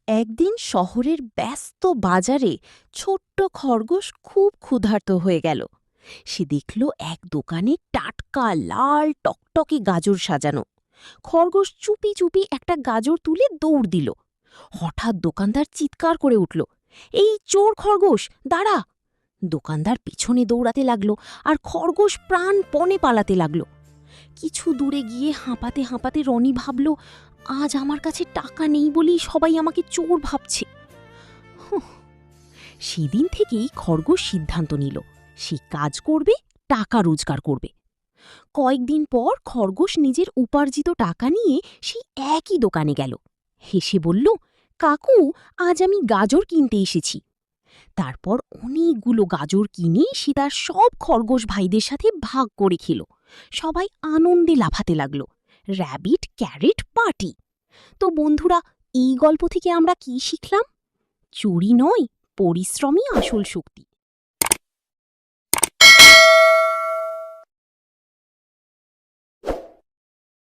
একদিন শহরের ব্যস্ত বাজারে ছোট্ট খরগোশ খুব ক্ষুধার্ত হয়ে গেল। সে দেখল এক দোকানে টাটকা লাল টকটকে গাজর সাজানো। খরগোশ চুপি চুপি একটা গাজর তুলে দৌড় দিল। হঠাৎ দোকানদার চিৎকার করে উঠল, এই চোর খরগোশ, দাঁড়া! দোকানদার পিছনে দৌড়াতে লাগলো, আর খরগোশ প্রাণপণে পালাতে লাগলো। কিছু দূরে গিয়ে হাঁপাতে হাঁপাতে রনি ভাবল, আজ আমার কাছে টাকা নেই বলেই সবাই আমাকে চোর ভাবছে। হুঁ। সেদিন থেকেই খরগোশ সিদ্ধান্ত নিল, সে কাজ করবে, টাকা রোজগার করবে। কয়েকদিন পর খরগোশ নিজের উপার্জিত টাকা নিয়ে সেই একই দোকানে গেল। হেসে বলল, কাকু, আজ আমি গাজর কিনতে এসেছি। তারপর অনেকগুলো গাজর কিনে সে তার সব খরগোশ ভাইদের সাথে ভাগ করে খেল। সবাই আনন্দে লাফাতে লাগল। Rabbit carrot party. তো বন্ধুরা, এই গল্প থেকে আমরা কি শিখলাম? চুরি নয়, পরিশ্রমই আসল শক্তি।